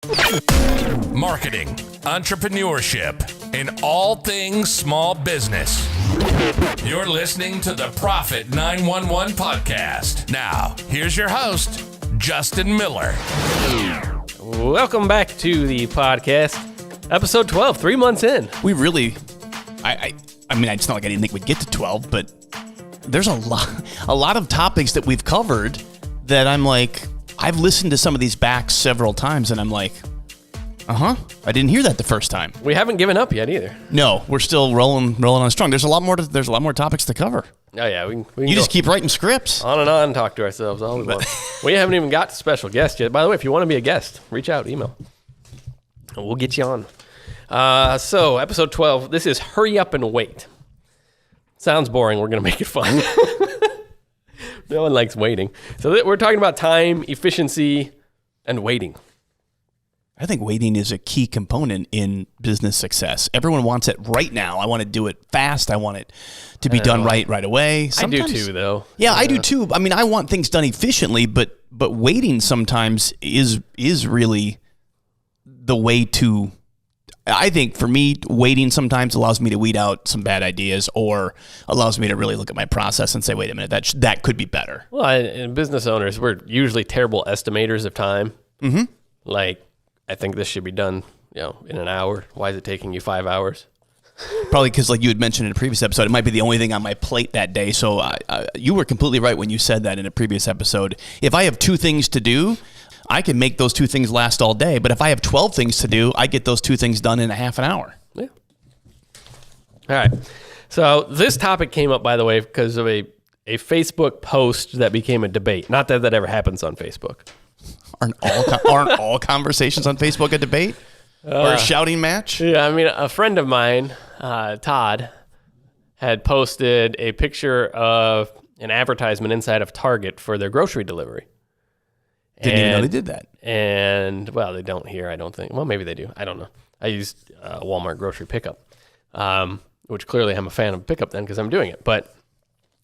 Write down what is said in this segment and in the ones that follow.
Marketing, entrepreneurship, and all things small business. You're listening to the Profit 911 podcast. Now, here's your host, Justin Miller. Welcome back to the podcast, episode 12, 3 months in. We really, I mean, it's not like I didn't think we'd get to 12, but there's a lot of topics that we've covered that I'm like, I've listened to some of these back several times, and I'm like, I didn't hear that the first time. We haven't given up yet either. No, we're still rolling on strong. There's a lot more topics to cover. Oh yeah, we can you just keep writing scripts on and on and talk to ourselves all we want. We haven't even got to special guests yet. By the way, if you want to be a guest, reach out, email, and we'll get you on. So episode 12. This is hurry up and wait. Sounds boring. We're gonna make it fun. No one likes waiting. So we're talking about time, efficiency, and waiting. I think waiting is a key component in business success. Everyone wants it right now. I want to do it fast. I want it to be done right away. Sometimes, I do too, though. Yeah, I do too. I mean, I want things done efficiently, but waiting sometimes is really the way to. I think for me, waiting sometimes allows me to weed out some bad ideas, or allows me to really look at my process and say, "Wait a minute, that could be better." Well, and business owners, we're usually terrible estimators of time. Mm-hmm. Like, I think this should be done, in an hour. Why is it taking you 5 hours? Probably because, like you had mentioned in a previous episode, it might be the only thing on my plate that day. So you were completely right when you said that in a previous episode. If I have 2 things to do, I can make those 2 things last all day. But if I have 12 things to do, I get those 2 things done in a half an hour. Yeah. All right. So this topic came up, by the way, because of a Facebook post that became a debate. Not that ever happens on Facebook. Aren't all conversations on Facebook a debate or a shouting match? Yeah, I mean, a friend of mine, Todd, had posted a picture of an advertisement inside of Target for their grocery delivery. Didn't even know they did that. And, well, they don't here, I don't think. Well, maybe they do. I don't know. I used Walmart grocery pickup, which clearly I'm a fan of pickup then because I'm doing it. But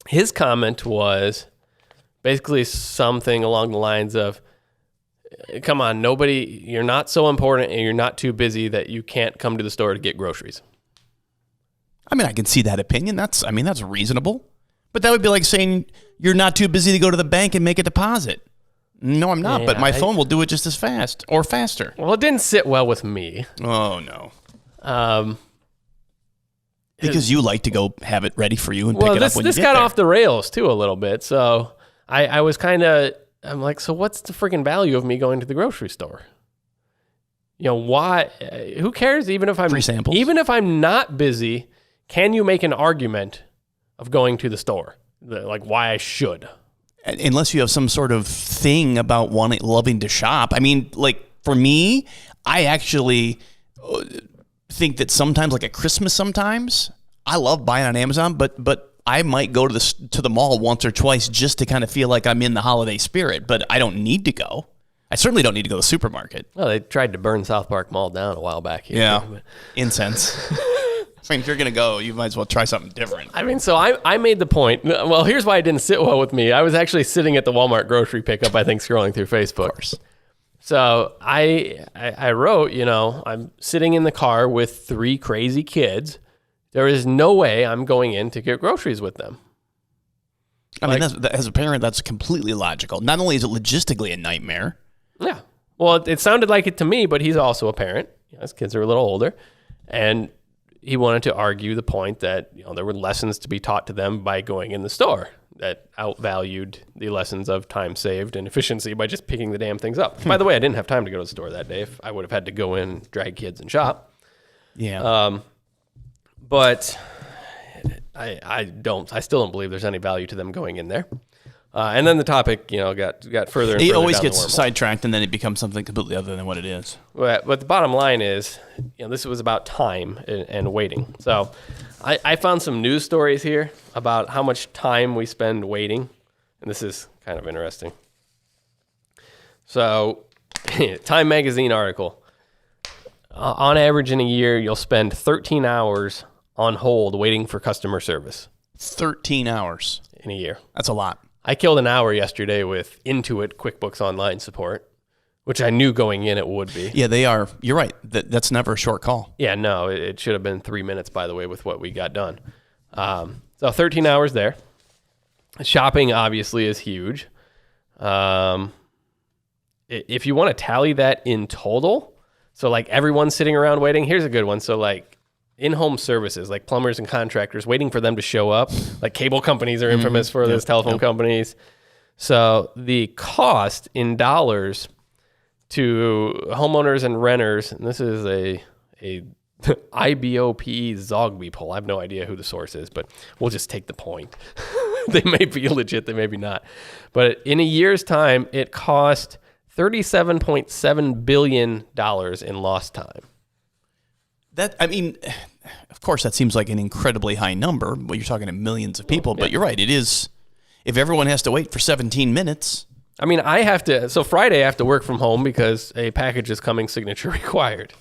his comment was basically something along the lines of, come on, you're not so important and you're not too busy that you can't come to the store to get groceries. I mean, I can see that opinion. That's reasonable. But that would be like saying you're not too busy to go to the bank and make a deposit. No, I'm not, but my phone will do it just as fast or faster. Well, it didn't sit well with me. Oh, no. Because you like to go have it ready for you and pick it up when you get there. This got off the rails, too, a little bit. So I was I'm like, so what's the freaking value of me going to the grocery store? Why? Who cares? Even if I'm free samples. Even if I'm not busy, can you make an argument of going to the store? Like why I should? Unless you have some sort of thing about loving to shop. I mean, like for me, I actually think that sometimes, like at Christmas, I love buying on Amazon, but I might go to the mall once or twice just to kind of feel like I'm in the holiday spirit, but I don't need to go. I certainly don't need to go to the supermarket. Well, they tried to burn South Park Mall down a while back here. Yeah, incense. I mean, if you're going to go, you might as well try something different. I mean, so I made the point. Well, here's why it didn't sit well with me. I was actually sitting at the Walmart grocery pickup, I think, scrolling through Facebook. Of course. So I wrote, I'm sitting in the car with 3 crazy kids. There is no way I'm going in to get groceries with them. I mean, as a parent, that's completely logical. Not only is it logistically a nightmare. Yeah. Well, it sounded like it to me, but he's also a parent. His kids are a little older. And he wanted to argue the point that, there were lessons to be taught to them by going in the store that outvalued the lessons of time saved and efficiency by just picking the damn things up. By the way, I didn't have time to go to the store that day. If I would have had to go in, drag kids, and shop. Yeah. But I still don't believe there's any value to them going in there. And then the topic, got further and further. It always down gets sidetracked, and then it becomes something completely other than what it is. But the bottom line is, this was about time and waiting. So I found some news stories here about how much time we spend waiting, and this is kind of interesting. So, Time Magazine article. On average in a year, you'll spend 13 hours on hold waiting for customer service. 13 hours. In a year. That's a lot. I killed an hour yesterday with Intuit QuickBooks Online support. which I knew going in it would be. Yeah, they are. You're right. That's never a short call. Yeah, no, it should have been 3 minutes, by the way, with what we got done. So 13 hours there. Shopping, obviously, is huge. If you want to tally that in total, so like everyone's sitting around waiting, here's a good one. So like in-home services, like plumbers and contractors, waiting for them to show up. Like cable companies are infamous for this, telephone companies. So the cost in dollars to homeowners and renters, and this is a IBOP Zogby poll. I have no idea who the source is, but we'll just take the point. They may be legit, they may be not. But in a year's time, it cost $37.7 billion in lost time. Of course, that seems like an incredibly high number. Well, you're talking to millions of people, but you're right. It is. If everyone has to wait for 17 minutes. I mean, so Friday I have to work from home because a package is coming, signature required.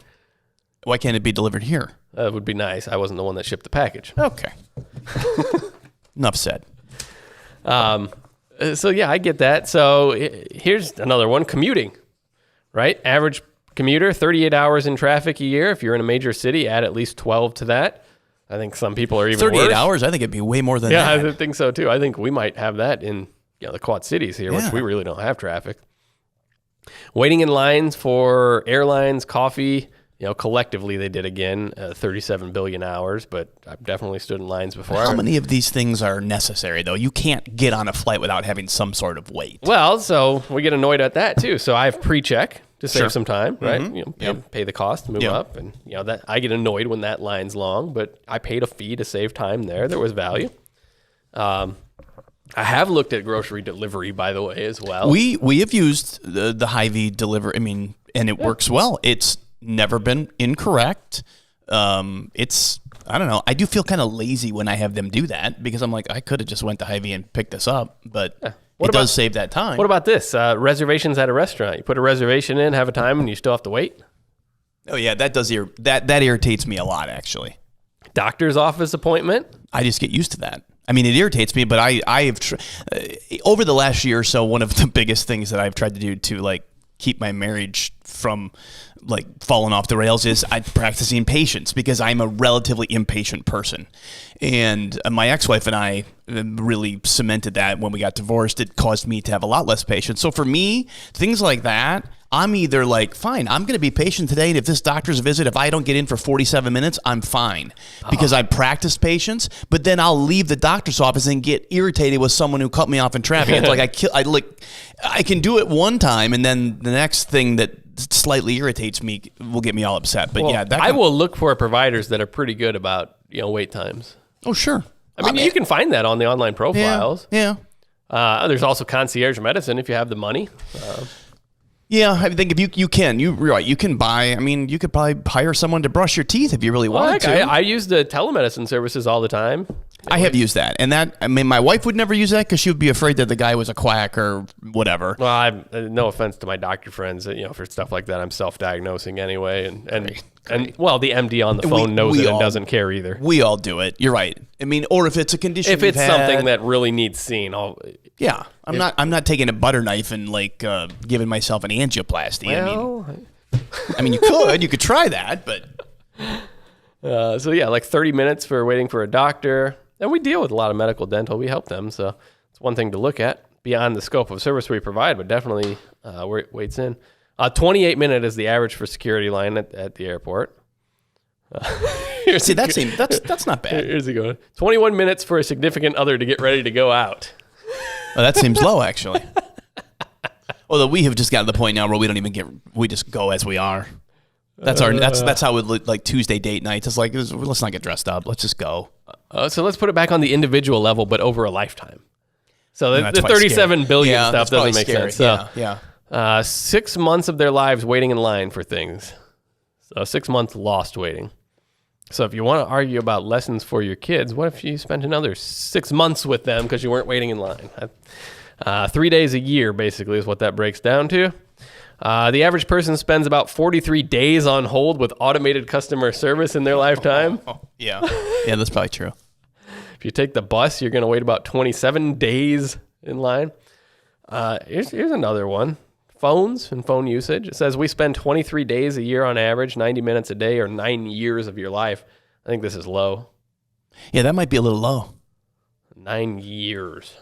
Why can't it be delivered here? That would be nice. I wasn't the one that shipped the package. Okay. Enough said. So yeah, I get that. So here's another one, commuting, right? Average commuter, 38 hours in traffic a year. If you're in a major city, add at least 12 to that. I think some people are even 38 worse. hours? I think it'd be way more than that. Yeah, I think so too. I think we might have that in the Quad Cities here, which we really don't have traffic. Waiting in lines for airlines, coffee, collectively they did again 37 billion hours, but I've definitely stood in lines before. How many of these things are necessary, though? You can't get on a flight without having some sort of wait. Well, so we get annoyed at that too. So I have pre-check to save some time, right? Pay the cost, move up, and that I get annoyed when that line's long, but I paid a fee to save time there. There was value. I have looked at grocery delivery, by the way, as well. We have used the Hy-Vee delivery. I mean, and it works well. It's never been incorrect. I don't know. I do feel kind of lazy when I have them do that because I'm like, I could have just went to Hy-Vee and picked this up, but it does save that time. What about this? Reservations at a restaurant. You put a reservation in, have a time, and you still have to wait. Oh yeah, that does that irritates me a lot, actually. Doctor's office appointment. I just get used to that. I mean, it irritates me, but I have over the last year or so, one of the biggest things that I've tried to do to like keep my marriage from like falling off the rails is I'm practicing patience because I'm a relatively impatient person. And my ex-wife and I really cemented that when we got divorced. It caused me to have a lot less patience. So for me, things like that, I'm either like, fine, I'm going to be patient today. And if this doctor's visit, if I don't get in for 47 minutes, I'm fine because I practiced patience. But then I'll leave the doctor's office and get irritated with someone who cut me off in traffic. It's like I can do it one time, and then the next thing that slightly irritates me will get me all upset. But I will look for providers that are pretty good about wait times. Oh, sure. I mean, you can find that on the online profiles. Yeah. There's also Concierge Medicine if you have the money. Yeah, I think if you're right. You can buy. I mean, you could probably hire someone to brush your teeth if you really wanted to. I use the telemedicine services all the time. I have used that, and my wife would never use that because she would be afraid that the guy was a quack or whatever. Well, no offense to my doctor friends, for stuff like that, I'm self-diagnosing anyway, and the MD on the phone knows it and doesn't care either. We all do it. You're right. I mean, or if it's a condition, if it's something that really needs seen, I'm not taking a butter knife and like giving myself an angioplasty. Well, I mean, you could try that, but like 30 minutes for waiting for a doctor. And we deal with a lot of medical dental. We help them. So it's one thing to look at beyond the scope of service we provide, but definitely waits in. 28 minute is the average for security line at the airport. See, that's not bad. Here's the going. 21 minutes for a significant other to get ready to go out. Oh, that seems low, actually. Although we have just gotten to the point now where we just go as we are. That's how we look like Tuesday date nights. It's like, let's not get dressed up. Let's just go. So let's put it back on the individual level, but over a lifetime. So the 37 billion stuff doesn't make sense. So, 6 months of their lives waiting in line for things. So 6 months lost waiting. So if you want to argue about lessons for your kids, what if you spent another 6 months with them because you weren't waiting in line? 3 days a year, basically, is what that breaks down to. The average person spends about 43 days on hold with automated customer service in their lifetime. Yeah, that's probably true. If you take the bus, you're going to wait about 27 days in line. Here's another one. phones and phone usage. It says we spend 23 days a year on average, 90 minutes a day, or 9 years of your life. I think this is low. Yeah, that might be a little low. 9 years.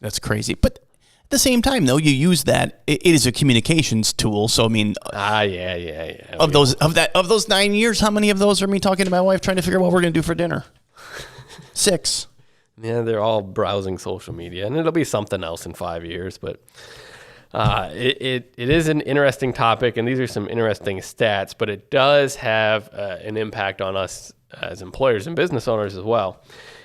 That's crazy. But at the same time, though, you use that. It is a communications tool. So, I mean, yeah. Of those 9 years, how many of those are me talking to my wife trying to figure out what we're going to do for dinner? 6. Yeah, they're all browsing social media, and it'll be something else in 5 years. But it is an interesting topic, and these are some interesting stats. But it does have an impact on us as employers and business owners as well.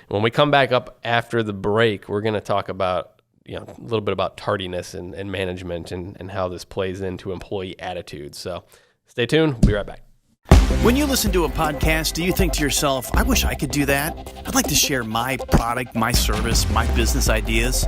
When we come back up after the break, we're going to talk about a little bit about tardiness and management and how this plays into employee attitudes. So stay tuned. We'll be right back. When you listen to a podcast, do you think to yourself, I wish I could do that? I'd like to share my product, my service, my business ideas.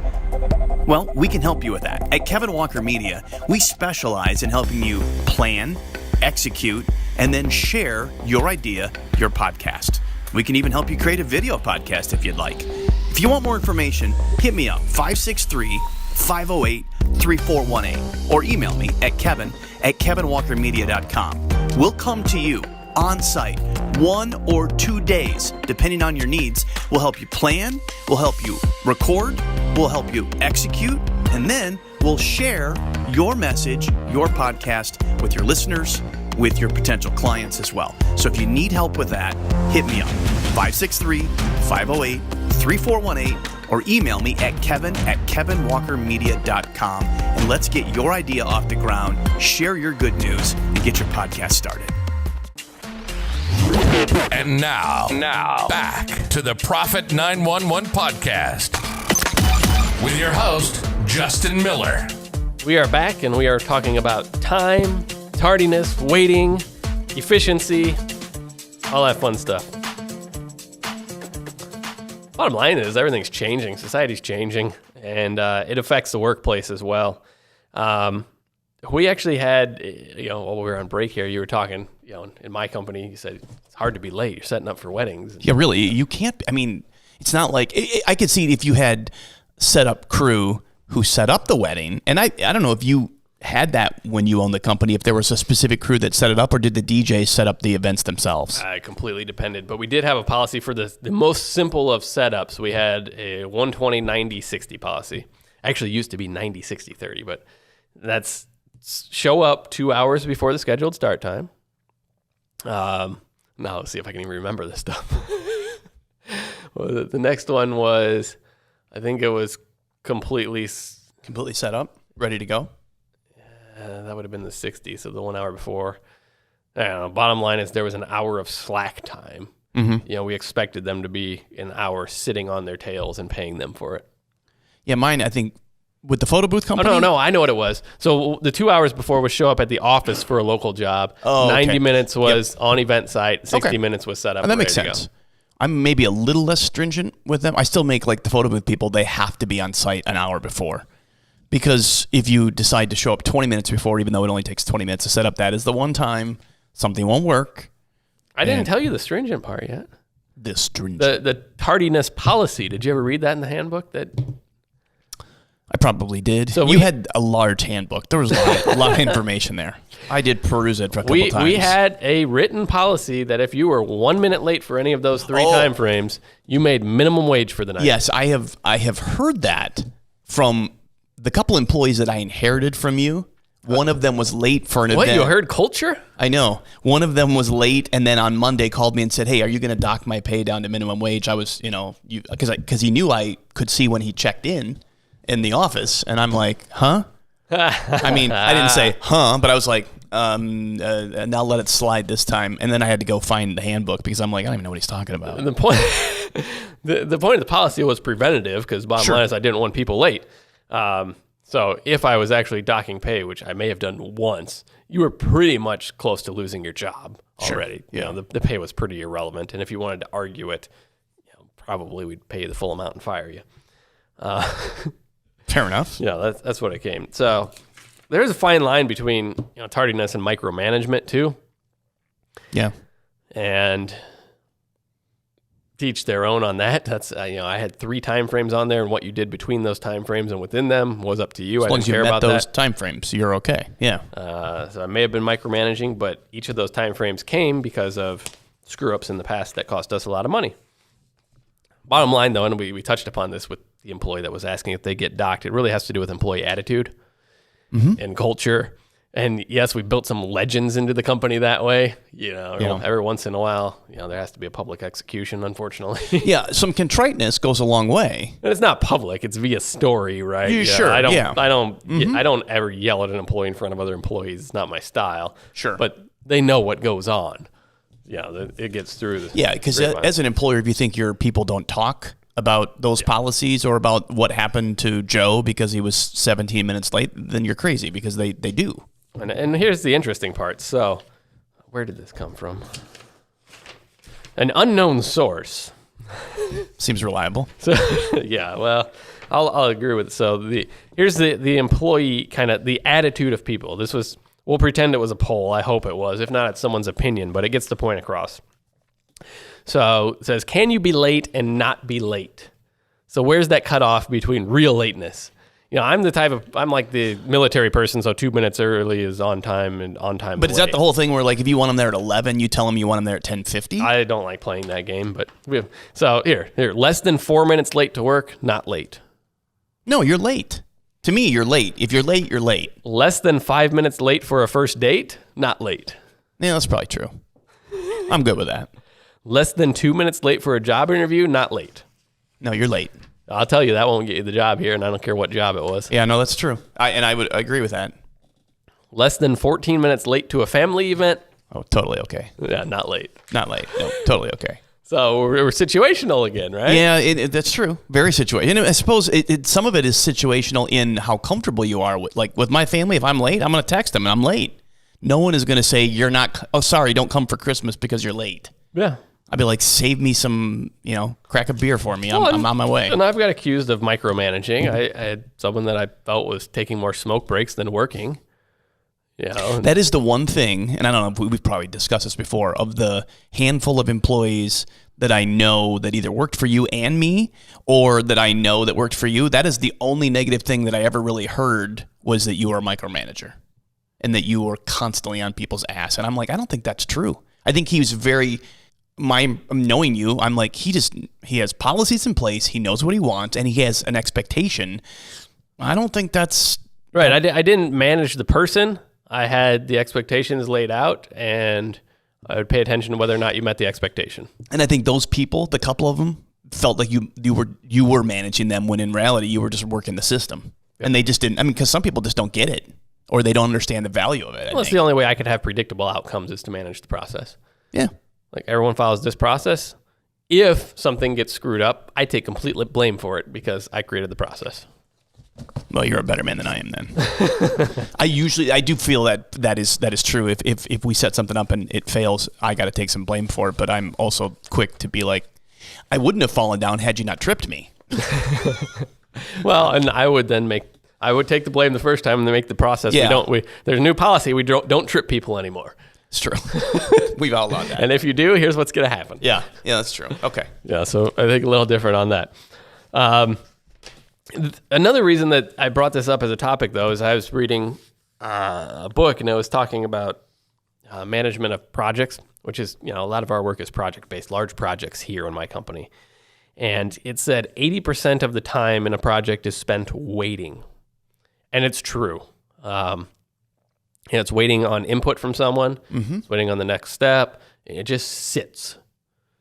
Well, we can help you with that. At Kevin Walker Media, we specialize in helping you plan, execute, and then share your idea, your podcast. We can even help you create a video podcast if you'd like. If you want more information, hit me up, 563-508-3418, or email me at kevin@kevinwalkermedia.com. We'll come to you on site 1 or 2 days, depending on your needs. We'll help you plan, we'll help you record, we'll help you execute, and then we'll share your message, your podcast with your listeners, with your potential clients as well. So if you need help with that, hit me up, 563-508-3418, or email me at kevin@kevinwalkermedia.com, and let's get your idea off the ground, share your good news, and get your podcast started. And now back to the Profit 911 podcast with your host, Justin Miller. We are back, and we are talking about time, tardiness, waiting, efficiency, all that fun stuff. Bottom line is everything's changing. Society's changing, and it affects the workplace as well. We actually had, while we were on break here, you were talking, in my company, you said it's hard to be late. You're setting up for weddings. Yeah, really. You can't, it's not like, I could see if you had set up crew who set up the wedding, and I don't know if you had that when you owned the company, if there was a specific crew that set it up, or did the DJs set up the events themselves? It completely depended, but we did have a policy for the most simple of setups. We had a 120-90-60 policy. Actually used to be 90-60-30, but that's show up 2 hours before the scheduled start time. Now let's see if I can even remember this stuff. Well, the next one was, I think it was completely set up, ready to go. That would have been the 60, so the 1 hour before. I don't know. Bottom line is there was an hour of slack time. Mm-hmm. We expected them to be an hour sitting on their tails and paying them for it. Yeah, mine, I think, with the photo booth company? Oh, no, I know what it was. So the 2 hours before was show up at the office for a local job. Oh, 90 minutes was on event site. 60 minutes was set up. And that makes sense. I'm maybe a little less stringent with them. I still make, like, the photo booth people, they have to be on site an hour before. Because if you decide to show up 20 minutes before, even though it only takes 20 minutes to set up, that is the one time something won't work. I didn't tell you the stringent part yet. The stringent. The tardiness policy. Did you ever read that in the handbook? That I probably did. So you had a large handbook. There was a lot of information there. I did peruse it for a couple times. We had a written policy that if you were 1 minute late for any of those three time frames, you made minimum wage for the night. Yes, I have heard that from the couple employees that I inherited from you. One of them was late for an event. What, you heard culture? I know. One of them was late, and then on Monday called me and said, hey, are you going to dock my pay down to minimum wage? I was, because he knew I could see when he checked in the office, and I'm like, huh? I didn't say, huh, but I was like, and I'll let it slide this time. And then I had to go find the handbook because I'm like, I don't even know what he's talking about. The point, the point of the policy was preventative because bottom line is I didn't want people late. So if I was actually docking pay, which I may have done once, you were pretty much close to losing your job already. Yeah. The pay was pretty irrelevant. And if you wanted to argue it, probably we'd pay you the full amount and fire you. Fair enough. Yeah, that's what it came. So there's a fine line between tardiness and micromanagement too. Yeah. And teach their own on that. That's I had 3 time frames on there, and what you did between those time frames and within them was up to you. As long as you met those that. time frames, you're okay. Yeah. So I may have been micromanaging, but each of those time frames came because of screw-ups in the past that cost us a lot of money. Bottom line, though, and we touched upon this with the employee that was asking if they get docked, it really has to do with employee attitude and culture. And yes, we built some legends into the company that way. Every once in a while, there has to be a public execution, unfortunately. Yeah, some contriteness goes a long way. And it's not public; it's via story, right? Sure. I don't ever yell at an employee in front of other employees. It's not my style. Sure. But they know what goes on. Yeah, it gets through. Because as an employer, if you think your people don't talk about those policies or about what happened to Joe because he was 17 minutes late, then you're crazy, because they do. And here's the interesting part. So, where did this come from? An unknown source. Seems reliable. So, yeah, well, I'll agree with it. So, here's the employee kind of the attitude of people. We'll pretend it was a poll. I hope it was. If not, it's someone's opinion, but it gets the point across. So it says, can you be late and not be late? So where's that cutoff between real lateness? I'm like the military person, so 2 minutes early is on time and on time. But is that the whole thing where, like, if you want them there at 11, you tell them you want them there at 10:50? I don't like playing that game, but so here, less than 4 minutes late to work, not late. No, you're late. To me, you're late. If you're late, you're late. Less than 5 minutes late for a first date, not late. Yeah, that's probably true. I'm good with that. Less than 2 minutes late for a job interview, not late. No, you're late. I'll tell you, that won't get you the job here, and I don't care what job it was. Yeah, no, that's true. I would agree with that. Less than 14 minutes late to a family event. Oh, totally okay. Yeah, not late. Not late. No, totally okay. So we're situational again, right? Yeah, that's true. Very situational. And I suppose some of it is situational in how comfortable you are with. Like with my family, if I'm late, I'm going to text them and I'm late. No one is going to say you're not. Oh, sorry, don't come for Christmas because you're late. Yeah. I'd be like, save me some, crack a beer for me. I'm on my way. And I've got accused of micromanaging. I had someone that I felt was taking more smoke breaks than working. That is the one thing, and I don't know, we've probably discussed this before, of the handful of employees that I know that either worked for you and me, or that I know that worked for you. That is the only negative thing that I ever really heard, was that you were a micromanager and that you were constantly on people's ass. And I'm like, I don't think that's true. I think he was knowing you, I'm like, he has policies in place, he knows what he wants, and he has an expectation. I don't think that's... Right, I didn't manage the person. I had the expectations laid out, and I would pay attention to whether or not you met the expectation. And I think those people, the couple of them, felt like you were managing them, when in reality you were just working the system. Yep. And they just didn't. I mean, because some people just don't get it, or they don't understand the value of it. Well, it's the only way I could have predictable outcomes is to manage the process. Yeah. Like, everyone follows this process. If something gets screwed up, I take complete blame for it because I created the process. Well, you're a better man than I am then. I do feel that is true. If we set something up and it fails, I got to take some blame for it. But I'm also quick to be like, I wouldn't have fallen down had you not tripped me. Well, and I would take the blame the first time and then make the process. Yeah. There's a new policy. We don't trip people anymore. It's true. We've outlawed that. And if you do, here's what's going to happen. Yeah, that's true. Okay. Yeah, so I think a little different on that. Another reason that I brought this up as a topic, though, is I was reading a book, and it was talking about management of projects, which is, a lot of our work is project-based, large projects here in my company. And it said 80% of the time in a project is spent waiting. And it's true. It's waiting on input from someone. Mm-hmm. It's waiting on the next step. And it just sits.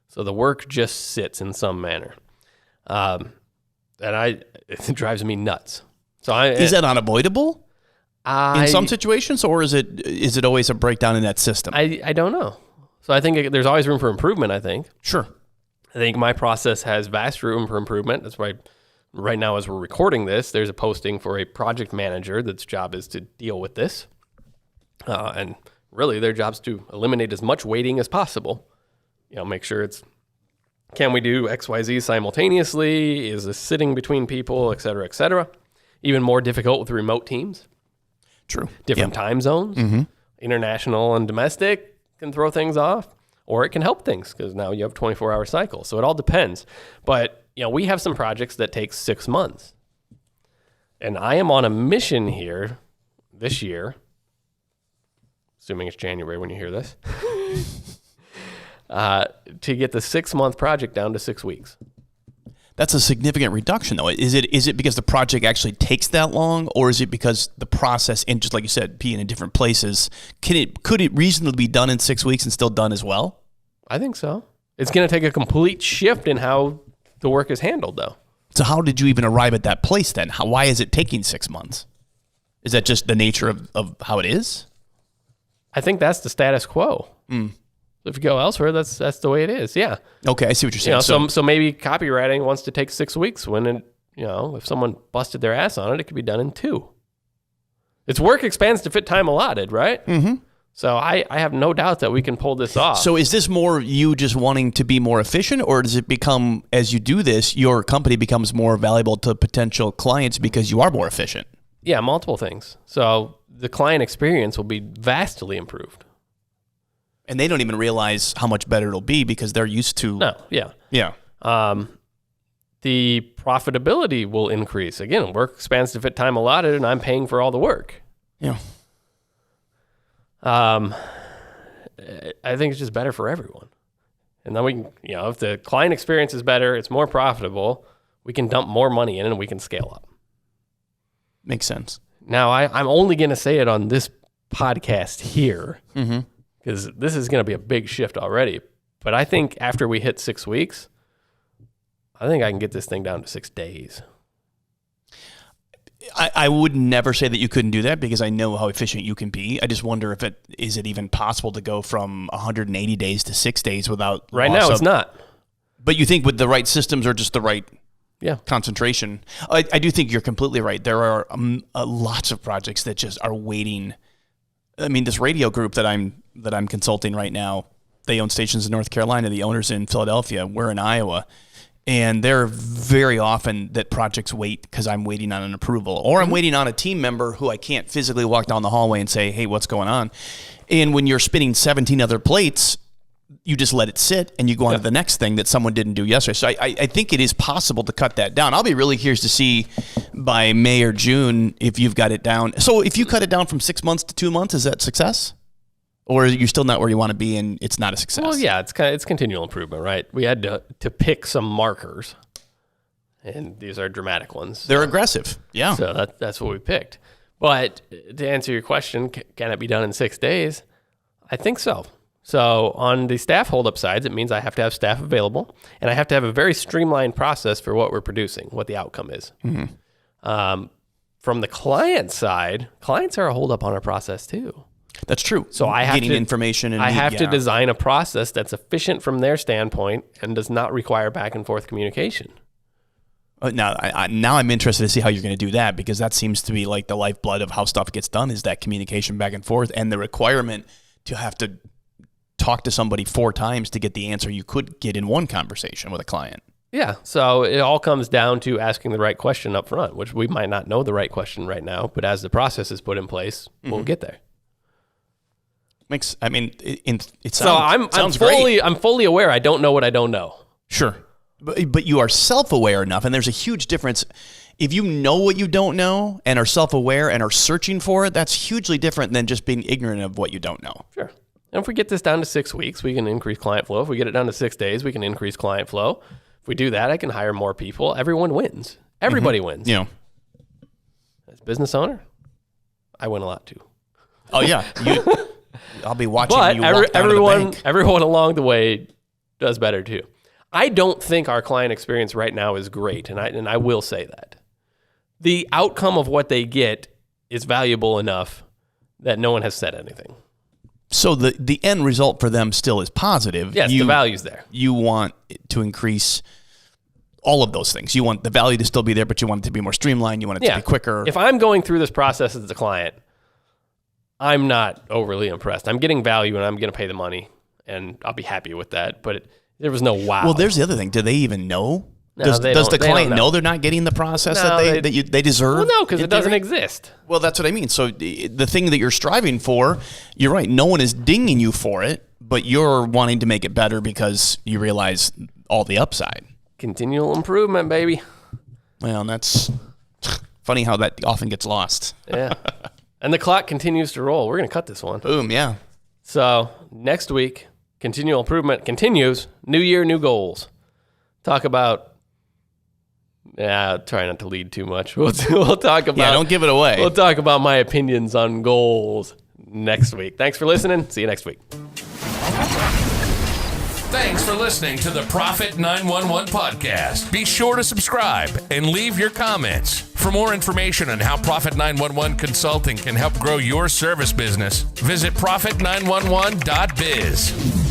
So the work just sits in some manner. It drives me nuts. Is that unavoidable in some situations, or is it always a breakdown in that system? I don't know. So I think there's always room for improvement, I think. Sure. I think my process has vast room for improvement. That's why right now, as we're recording this, there's a posting for a project manager that's job is to deal with this. And really, their job's to eliminate as much waiting as possible. Make sure can we do X, Y, Z simultaneously? Is this sitting between people, et cetera, et cetera? Even more difficult with remote teams. True. Different time zones. Mm-hmm. International and domestic can throw things off. or it can help things because now you have 24-hour cycles. So it all depends. But, we have some projects that take 6 months. And I am on a mission here this year, assuming it's January when you hear this, to get the 6-month project down to 6 weeks. That's a significant reduction, though. Is it because the project actually takes that long, or is it because the process, and just like you said, being in different places, could it reasonably be done in 6 weeks and still done as well? I think so. It's going to take a complete shift in how the work is handled, though. So how did you even arrive at that place then? Why is it taking 6 months? Is that just the nature of how it is? I think that's the status quo. If you go elsewhere, that's the way it is. Yeah. Okay, I see what you're saying. So maybe copywriting wants to take 6 weeks when if someone busted their ass on it, it could be done in 2. Its work expands to fit time allotted, right? Mm-hmm. So I have no doubt that we can pull this off. So is this more you just wanting to be more efficient, or does it become, as you do this, your company becomes more valuable to potential clients because you are more efficient? Yeah, multiple things. So the client experience will be vastly improved. And they don't even realize how much better it'll be because they're used to... No, yeah. Yeah. The profitability will increase. Again, work expands to fit time allotted, and I'm paying for all the work. Yeah. I think it's just better for everyone. And then we can, if the client experience is better, it's more profitable, we can dump more money in and we can scale up. Makes sense. Now, I'm only going to say it on this podcast here. Mm-hmm. Because this is going to be a big shift already. But I think after we hit 6 weeks, I think I can get this thing down to 6 days. I would never say that you couldn't do that because I know how efficient you can be. I just wonder if is it even possible to go from 180 days to 6 days without... Right now, it's not. But you think with the right systems or just the right concentration? I do think you're completely right. There are lots of projects that just are waiting. I mean, this radio group that I'm consulting right now, they own stations in North Carolina. The owner's in Philadelphia. We're in Iowa. And they're very often that projects wait because I'm waiting on an approval. Or I'm waiting on a team member who I can't physically walk down the hallway and say, hey, what's going on? And when you're spinning 17 other plates, you just let it sit and you go on to the next thing that someone didn't do yesterday. So I think it is possible to cut that down. I'll be really curious to see by May or June if you've got it down. So if you cut it down from 6 months to 2 months, is that success? Or are you still not where you want to be and it's not a success? Well, yeah, it's continual improvement, right? We had to pick some markers, and these are dramatic ones. They're aggressive, yeah. So that's what we picked. But to answer your question, can it be done in 6 days? I think so. So on the staff holdup sides, it means I have to have staff available, and I have to have a very streamlined process for what we're producing, what the outcome is. Mm-hmm. From the client side, clients are a holdup on our process too. That's true. So I have getting information, and I have to design a process that's efficient from their standpoint and does not require back and forth communication. Now I'm interested to see how you're going to do that, because that seems to be like the lifeblood of how stuff gets done is that communication back and forth and the requirement to have to talk to somebody 4 times to get the answer you could get in one conversation with a client. Yeah. So it all comes down to asking the right question up front, which we might not know the right question right now, but as the process is put in place, we'll get there. It sounds, so I'm fully aware I don't know what I don't know. Sure. But you are self-aware enough, and there's a huge difference. If you know what you don't know and are self-aware and are searching for it, that's hugely different than just being ignorant of what you don't know. Sure. And if we get this down to 6 weeks, we can increase client flow. If we get it down to 6 days, we can increase client flow. If we do that, I can hire more people. Everyone wins. Everybody wins. Yeah. As a business owner, I win a lot too. Oh, yeah. I'll be watching but you walk down to the bank. Everyone along the way does better too. I don't think our client experience right now is great, and I will say that. The outcome of what they get is valuable enough that no one has said anything. So the end result for them still is positive. Yes, the value's there. You want it to increase all of those things. You want the value to still be there, but you want it to be more streamlined. You want it to be quicker. If I'm going through this process as a client, I'm not overly impressed. I'm getting value and I'm going to pay the money, and I'll be happy with that. But there was no wow. Well, there's the other thing. Do they even know? No, does the client know they're not getting the process that they deserve? Well, no, because it doesn't exist. Well, that's what I mean. So the thing that you're striving for, you're right. No one is dinging you for it, but you're wanting to make it better because you realize all the upside. Continual improvement, baby. Well, that's funny how that often gets lost. Yeah. And the clock continues to roll. We're going to cut this one. Boom, yeah. So next week, continual improvement continues. New year, new goals. Talk about... try not to lead too much. We'll talk about... Yeah, don't give it away. We'll talk about my opinions on goals next week. Thanks for listening. See you next week. Thanks for listening to the Profit 911 podcast. Be sure to subscribe and leave your comments. For more information on how Profit 911 Consulting can help grow your service business, visit profit911.biz.